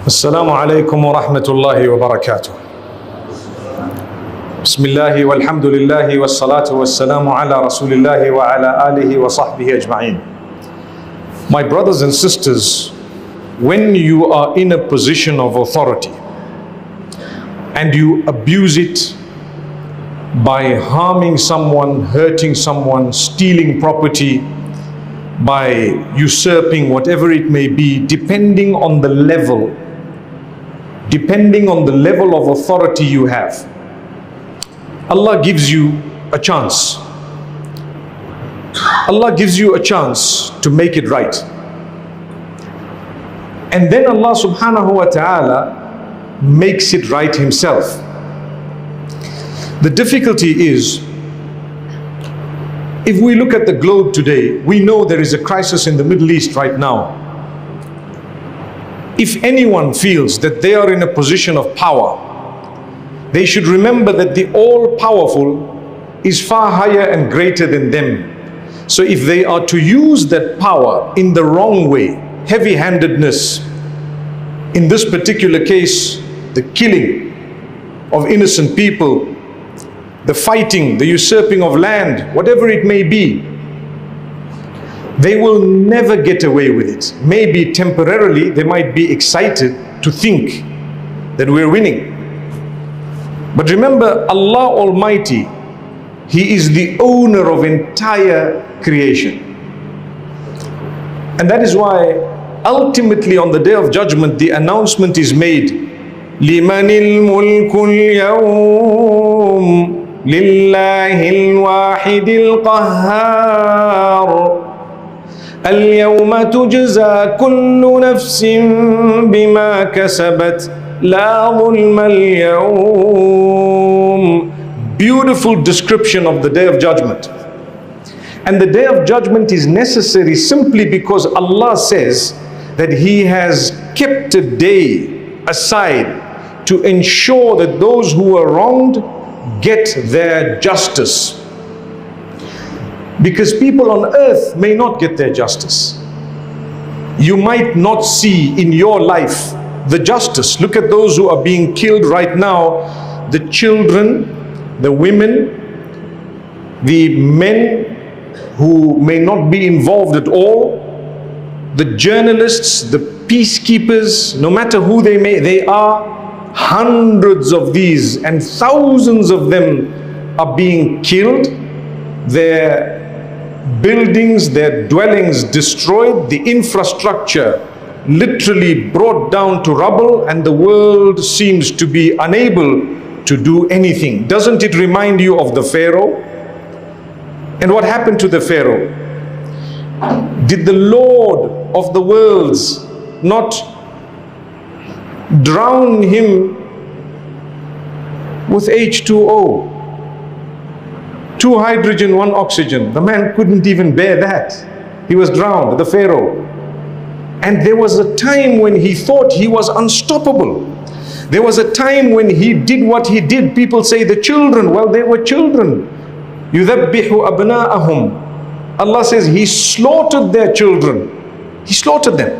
السلام عليكم ورحمة الله وبركاته. بسم الله والحمد لله والصلاة والسلام على رسول الله وعلى آله وصحبه أجمعين. My brothers and sisters, when you are in a position of authority and you abuse it by harming someone, hurting someone, stealing property, by usurping whatever it may be, depending on the level of authority you have, Allah gives you a chance. Allah gives you a chance to make it right. And then Allah subhanahu wa ta'ala makes it right himself. The difficulty is, if we look at the globe today, we know there is a crisis in the Middle East right now. If anyone feels that they are in a position of power, they should remember that the all-powerful is far higher and greater than them. So if they are to use that power in the wrong way, heavy-handedness, in this particular case, the killing of innocent people, the fighting, the usurping of land, whatever it may be, they will never get away with it. Maybe temporarily they might be excited to think that we're winning. But remember, Allah Almighty, He is the owner of entire creation. And that is why ultimately on the Day of Judgment the announcement is made, لِمَنِ الْمُلْكُ الْيَوْمِ لِلَّهِ الْوَاحِدِ الْقَهَّارِ الْيَوْمَ تُجْزَى كُلُّ نَفْسٍ بِمَا كَسَبَتْ لَا ظُلْمَ الْيَوْمِ. Beautiful description of the Day of Judgment. And the Day of Judgment is necessary simply because Allah says that He has kept a day aside to ensure that those who are wronged get their justice. Because people on earth may not get their justice. You might not see in your life the justice. Look at those who are being killed right now, the children, the women, the men who may not be involved at all, the journalists, the peacekeepers, no matter who they are, hundreds of these and thousands of them are being killed, their buildings, their dwellings destroyed, the infrastructure literally brought down to rubble, and the world seems to be unable to do anything. Doesn't it remind you of the Pharaoh? And what happened to the Pharaoh? Did the Lord of the worlds not drown him with H2O? 2 hydrogen, 1 oxygen. The man couldn't even bear that. He was drowned, the Pharaoh. And there was a time when he thought he was unstoppable. There was a time when he did what he did. People say the children, well, they were children. يُذَبِّحُ أَبْنَاءَهُمْ. Allah says He slaughtered their children. He slaughtered them.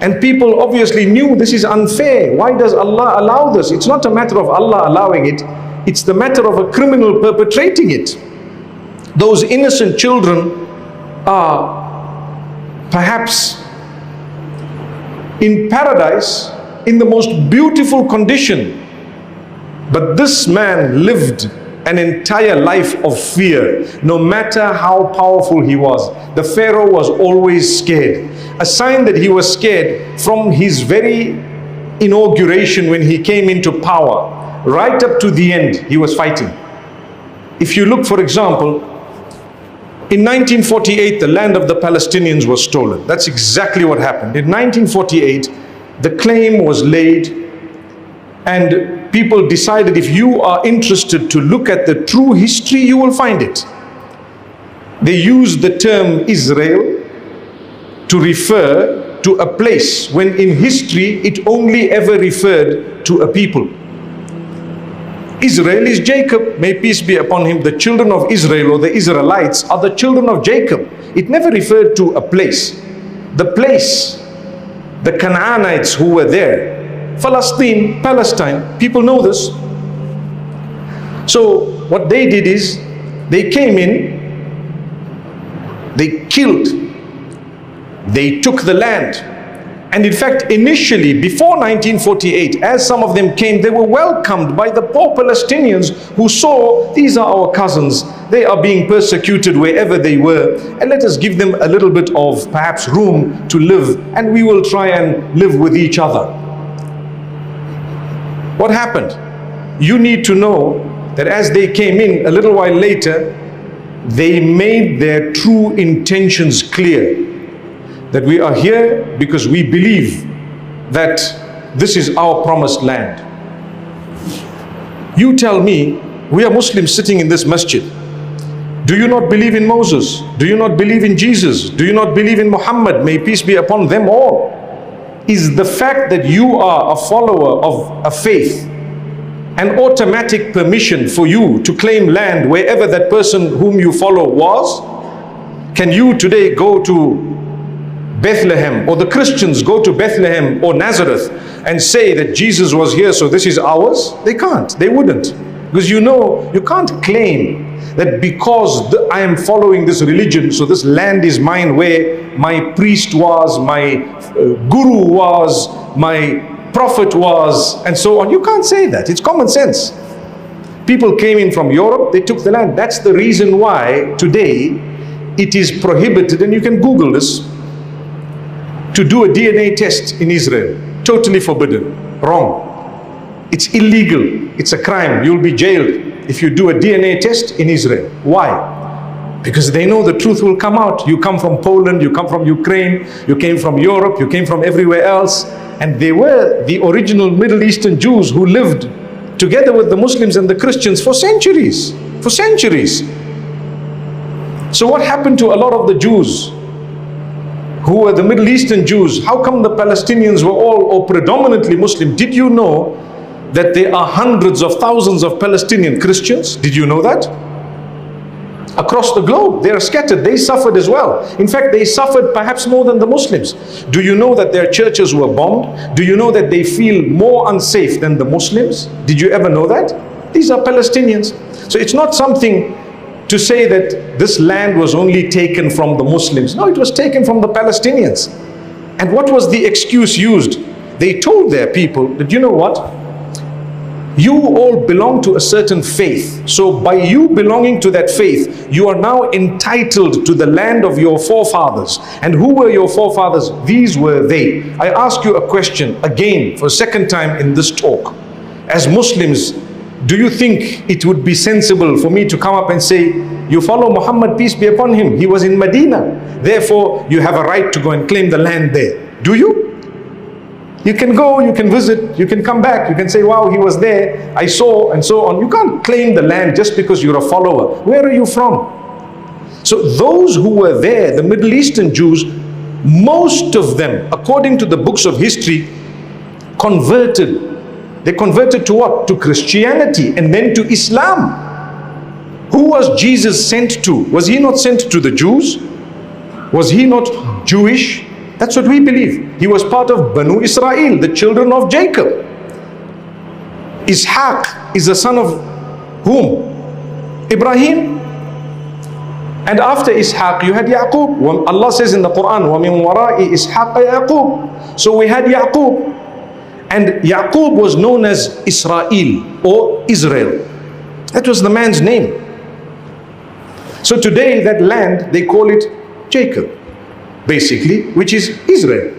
And people obviously knew this is unfair. Why does Allah allow this? It's not a matter of Allah allowing it. It's the matter of a criminal perpetrating it. Those innocent children are perhaps in paradise in the most beautiful condition. But this man lived an entire life of fear, no matter how powerful he was. The Pharaoh was always scared. A sign that he was scared from his very inauguration when he came into power, right up to the end, he was fighting. If you look, for example, in 1948, the land of the Palestinians was stolen. That's exactly what happened. In 1948, the claim was laid, and people decided, if you are interested to look at the true history, you will find it. They used the term Israel to refer to a place when in history it only ever referred to a people. Israel is Jacob, may peace be upon him. The children of Israel, or the Israelites, are the children of Jacob. It never referred to a place. The place the Canaanites who were there. Palestine, people know this. So what they did is, they came in, they killed, they took the land. And in fact, initially, before 1948, as some of them came, they were welcomed by the poor Palestinians who saw, these are our cousins, they are being persecuted wherever they were, and let us give them a little bit of perhaps room to live, and we will try and live with each other. What happened? You need to know that as they came in a little while later, they made their true intentions clear. That we are here because we believe that this is our promised land. You tell me, we are Muslims sitting in this masjid. Do you not believe in Moses? Do you not believe in Jesus? Do you not believe in Muhammad? May peace be upon them all. Is the fact that you are a follower of a faith an automatic permission for you to claim land wherever that person whom you follow was? Can you today go to Bethlehem, or the Christians go to Bethlehem or Nazareth and say that Jesus was here, so this is ours? They can't, they wouldn't. Because you know, you can't claim that because I am following this religion, so this land is mine where my priest was, my guru was, my prophet was, and so on. You can't say that. It's common sense. People came in from Europe, they took the land. That's the reason why today it is prohibited, and you can Google this, to do a DNA test in Israel. Totally forbidden. Wrong. It's illegal. It's a crime. You'll be jailed if you do a DNA test in Israel. Why? Because they know the truth will come out. You come from Poland, you come from Ukraine, you came from Europe, you came from everywhere else, and they were the original Middle Eastern Jews who lived together with the Muslims and the Christians for centuries. For centuries. So what happened to a lot of the Jews who were the Middle Eastern Jews? How come the Palestinians were all or predominantly Muslim? Did you know that there are hundreds of thousands of Palestinian Christians? Did you know that? Across the globe, they are scattered. They suffered as well. In fact, they suffered perhaps more than the Muslims. Do you know that their churches were bombed? Do you know that they feel more unsafe than the Muslims? Did you ever know that? These are Palestinians. So it's not something to say that this land was only taken from the Muslims. No, it was taken from the Palestinians. And what was the excuse used? They told their people that, you know what? You all belong to a certain faith. So by you belonging to that faith, you are now entitled to the land of your forefathers. And who were your forefathers? These were they. I ask you a question again for a second time in this talk. As Muslims, do you think it would be sensible for me to come up and say, you follow Muhammad, peace be upon him, he was in Medina, therefore you have a right to go and claim the land there? Do you? You can go, you can visit, you can come back, you can say, wow, he was there, I saw, and so on. You can't claim the land just because you're a follower. Where are you from? So those who were there, the Middle Eastern Jews, most of them, according to the books of history, converted. They converted to what? To Christianity and then to Islam. Who was Jesus sent to? Was he not sent to the Jews? Was he not Jewish? That's what we believe. He was part of Banu Israel, the children of Jacob. Ishaq is the son of whom? Ibrahim. And after Ishaq you had Yaqub. Allah says in the Quran, وَمِن وَرَاءِ إِسْحَاقَ يَعْقُوب. So we had Yaqub. And Yaqub was known as Israel or Israel. That was the man's name. So today that land, they call it Jacob, basically, which is Israel.